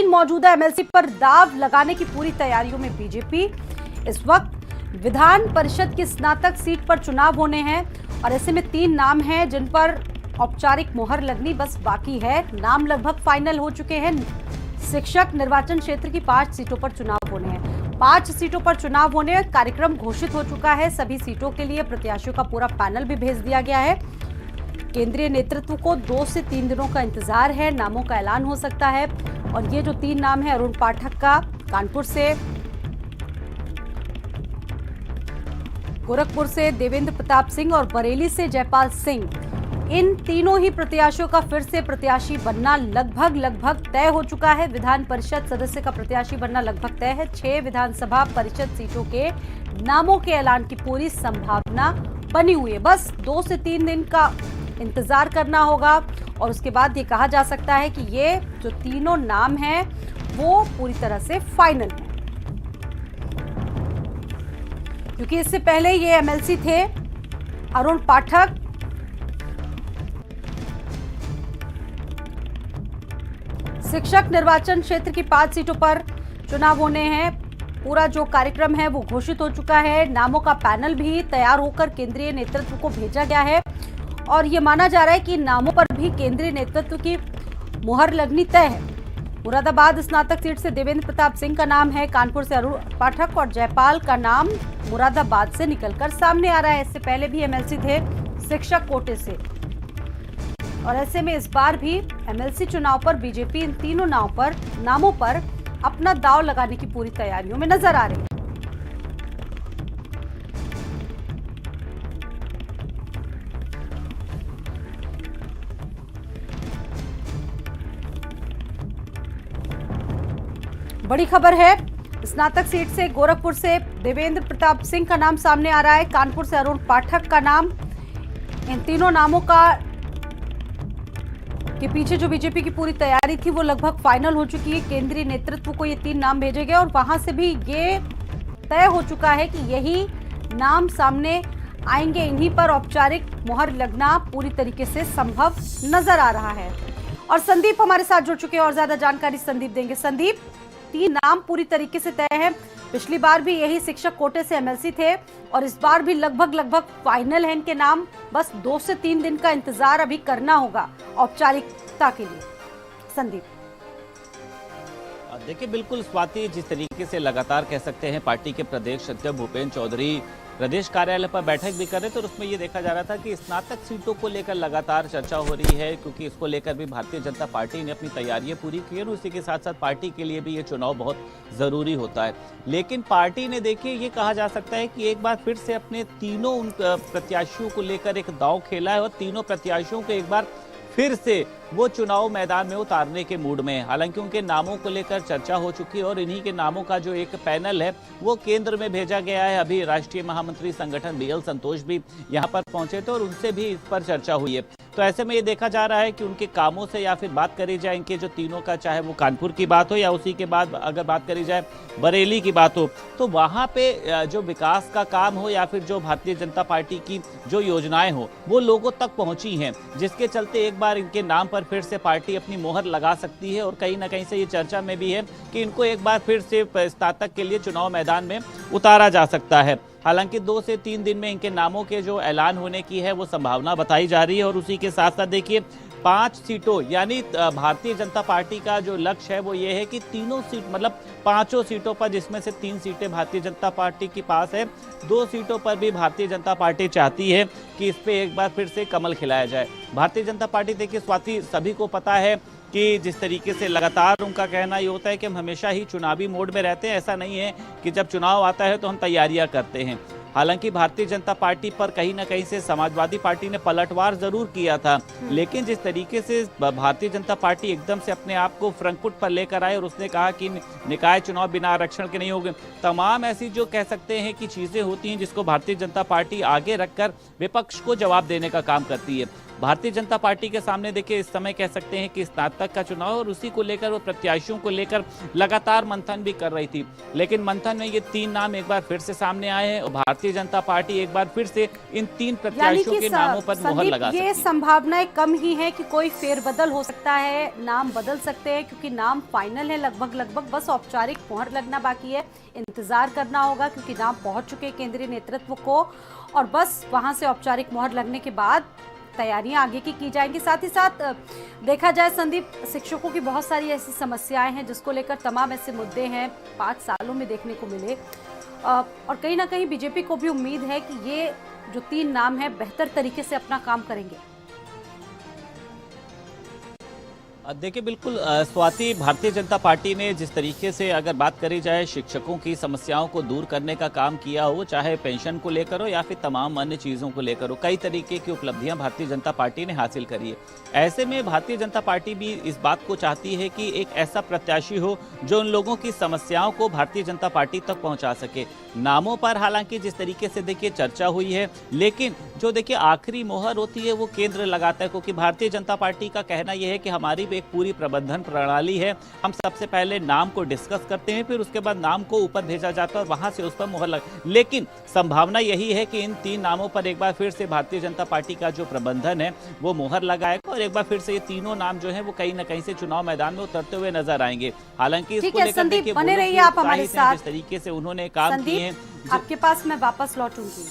मौजूदा एमएलसी पर दाव लगाने की पूरी तैयारियों में बीजेपी। इस वक्त विधान परिषद की स्नातक सीट पर चुनाव होने हैं और ऐसे में 3 नाम हैं जिन पर औपचारिक मोहर लगनी बस बाकी है। नाम लगभग फाइनल हो चुके हैं। शिक्षक निर्वाचन क्षेत्र की 5 सीटों पर चुनाव होने हैं। 5 सीटों पर चुनाव होने, कार्यक्रम घोषित हो चुका है। सभी सीटों के लिए प्रत्याशियों का पूरा पैनल भी भेज दिया गया है। केंद्रीय नेतृत्व को 2 से 3 दिनों का इंतजार है। नामों का ऐलान हो सकता है और ये जो 3 नाम है, अरुण पाठक का कानपुर से, गोरखपुर से देवेंद्र प्रताप सिंह और बरेली से जयपाल सिंह, इन तीनों ही प्रत्याशियों का फिर से प्रत्याशी बनना लगभग तय हो चुका है। विधान परिषद सदस्य का प्रत्याशी बनना लगभग तय है। 6 विधानसभा परिषद सीटों के नामों के ऐलान की पूरी संभावना बनी हुई है। बस 2 से 3 दिन का इंतजार करना होगा और उसके बाद ये कहा जा सकता है कि ये जो तीनों नाम हैं वो पूरी तरह से फाइनल हैं, क्योंकि इससे पहले ये एमएलसी थे अरुण पाठक, शिक्षक निर्वाचन क्षेत्र की 5 सीटों पर चुनाव होने हैं। पूरा जो कार्यक्रम है वो घोषित हो चुका है। नामों का पैनल भी तैयार होकर केंद्रीय नेतृत्व को भेजा गया है और ये माना जा रहा है कि नामों पर भी केंद्रीय नेतृत्व की मुहर लगनी तय है। मुरादाबाद स्नातक सीट से देवेंद्र प्रताप सिंह का नाम है, कानपुर से अरुण पाठक और जयपाल का नाम मुरादाबाद से निकलकर सामने आ रहा है। इससे पहले भी एमएलसी थे शिक्षक कोटे से और ऐसे में इस बार भी एमएलसी चुनाव पर बीजेपी इन तीनों नामों पर अपना दांव लगाने की पूरी तैयारियों में नजर आ रही है। बड़ी खबर है, स्नातक सीट से गोरखपुर से देवेंद्र प्रताप सिंह का नाम सामने आ रहा है, कानपुर से अरुण पाठक का नाम। इन तीनों नामों के पीछे जो बीजेपी की पूरी तैयारी थी वो लगभग फाइनल हो चुकी है। केंद्रीय नेतृत्व को ये 3 नाम भेजे गए और वहां से भी ये तय हो चुका है कि यही नाम सामने आएंगे। इन्हीं पर औपचारिक मोहर लगना पूरी तरीके से संभव नजर आ रहा है। और संदीप हमारे साथ जुड़ चुके हैं और ज्यादा जानकारी संदीप देंगे। संदीप, 3 नाम पूरी तरीके से तय है। पिछली बार भी यही शिक्षक कोटे से एमएलसी थे और इस बार भी लगभग फाइनल है इनके नाम। बस 2 से 3 दिन का इंतजार अभी करना होगा औपचारिकता के लिए। संदीप, देखिए बिल्कुल स्वाति, जिस तरीके से लगातार कह सकते हैं पार्टी के प्रदेश अध्यक्ष भूपेंद्र चौधरी प्रदेश कार्यालय पर बैठक भी कर रहे थे और उसमें ये देखा जा रहा था कि स्नातक सीटों को लेकर लगातार चर्चा हो रही है, क्योंकि इसको लेकर भी भारतीय जनता पार्टी ने अपनी तैयारियां पूरी की और उसी के साथ साथ पार्टी के लिए भी ये चुनाव बहुत ज़रूरी होता है। लेकिन पार्टी ने देखिए ये कहा जा सकता है कि एक बार फिर से अपने तीनों उन प्रत्याशियों को लेकर एक दांव खेला है और तीनों प्रत्याशियों को एक बार फिर से वो चुनाव मैदान में उतारने के मूड में है। हालांकि उनके नामों को लेकर चर्चा हो चुकी है और इन्हीं के नामों का जो एक पैनल है वो केंद्र में भेजा गया है। अभी राष्ट्रीय महामंत्री संगठन बीएल संतोष भी यहां पर पहुंचे थे और उनसे भी इस पर चर्चा हुई है। तो ऐसे में ये देखा जा रहा है कि उनके कामों से या फिर बात करी जाए इनके जो तीनों का, चाहे वो कानपुर की बात हो या उसी के बाद अगर बात करी जाए बरेली की बात हो, तो वहां पे जो विकास का काम हो या फिर जो भारतीय जनता पार्टी की जो योजनाएं हो वो लोगों तक पहुंची हैं, जिसके चलते एक बार इनके नाम पर फिर से पार्टी अपनी मोहर लगा सकती है। और कहीं ना कहीं से ये चर्चा में भी है कि इनको एक बार फिर से स्नातक के लिए चुनाव मैदान में उतारा जा सकता है। हालांकि 2 से 3 दिन में इनके नामों के जो ऐलान होने की है वो संभावना बताई जा रही है। और उसी के साथ साथ देखिए 5 सीटों यानी भारतीय जनता पार्टी का जो लक्ष्य है वो ये है कि तीनों सीट मतलब 5 सीटों पर, जिसमें से 3 सीटें भारतीय जनता पार्टी के पास है, 2 सीटों पर भी भारतीय जनता पार्टी चाहती है कि इस पे एक बार फिर से कमल खिलाया जाए। भारतीय जनता पार्टी देखिए स्वाति, सभी को पता है कि जिस तरीके से लगातार उनका कहना ये होता है कि हम हमेशा ही चुनावी मोड में रहते हैं। ऐसा नहीं है कि जब चुनाव आता है तो हम तैयारियां करते हैं। हालांकि भारतीय जनता पार्टी पर कहीं ना कहीं से समाजवादी पार्टी ने पलटवार जरूर किया था, लेकिन जिस तरीके से भारतीय जनता पार्टी एकदम से अपने आप को फ्रंट फुट पर लेकर आए और उसने कहा कि निकाय चुनाव बिना आरक्षण के नहीं होंगे, तमाम ऐसी जो कह सकते हैं कि चीजें होती हैं जिसको भारतीय जनता पार्टी आगे रखकर विपक्ष को जवाब देने का काम करती है। भारतीय जनता पार्टी के सामने देखिए इस समय कह सकते हैं कि स्नातक का चुनाव और उसी को लेकर वो प्रत्याशियों को लेकर लगातार मंथन भी कर रही थी, लेकिन मंथन में ये 3 नाम एक बार फिर से सामने आए हैं और भारतीय जनता पार्टी एक बार फिर से इन 3 प्रत्याशियों के नामों पर मोहर लगा सकती है। ये संभावनाएं कम ही है कि कोई फेरबदल हो सकता है, नाम बदल सकते हैं, क्योंकि नाम फाइनल है लगभग, बस औपचारिक मोहर लगना बाकी है। इंतजार करना होगा क्योंकि नाम पहुंच चुके हैं केंद्रीय नेतृत्व को, और बस वहां से औपचारिक मोहर लगने के बाद तैयारियां आगे की जाएंगी। साथ ही साथ देखा जाए संदीप, शिक्षकों की बहुत सारी ऐसी समस्याएं हैं जिसको लेकर तमाम ऐसे मुद्दे हैं 5 सालों में देखने को मिले, और कहीं ना कहीं बीजेपी को भी उम्मीद है कि ये जो 3 नाम है बेहतर तरीके से अपना काम करेंगे। देखिए बिल्कुल स्वाति, भारतीय जनता पार्टी ने जिस तरीके से अगर बात करी जाए शिक्षकों की समस्याओं को दूर करने का काम किया हो, चाहे पेंशन को लेकर हो या फिर तमाम अन्य चीज़ों को लेकर हो, कई तरीके की उपलब्धियां भारतीय जनता पार्टी ने हासिल करी है। ऐसे में भारतीय जनता पार्टी भी इस बात को चाहती है कि एक ऐसा प्रत्याशी हो जो उन लोगों की समस्याओं को भारतीय जनता पार्टी तक पहुंचा सके। नामों पर हालांकि जिस तरीके से देखिए चर्चा हुई है, लेकिन जो देखिए आखिरी मोहर होती है वो केंद्र लगाता है, क्योंकि भारतीय जनता पार्टी का कहना यह है कि हमारी एक पूरी प्रबंधन प्रणाली है। हम सबसे पहले नाम को डिस्कस करते हैं, फिर उसके बाद नाम को ऊपर भेजा जाता है और वहां से उस पर मोहर लग, लेकिन संभावना यही है कि इन 3 नामों पर एक बार फिर से भारतीय जनता पार्टी का जो प्रबंधन है वो मोहर लगाएगा और एक बार फिर से ये तीनों नाम जो है वो कहीं ना कहीं से चुनाव मैदान में उतरते हुए नजर आएंगे। हालांकि इसको लेकर देखिए बने रहिए आप हमारे साथ। जिस तरीके से उन्होंने काम किए हैं, आपके पास मैं वापस लौटूंगी।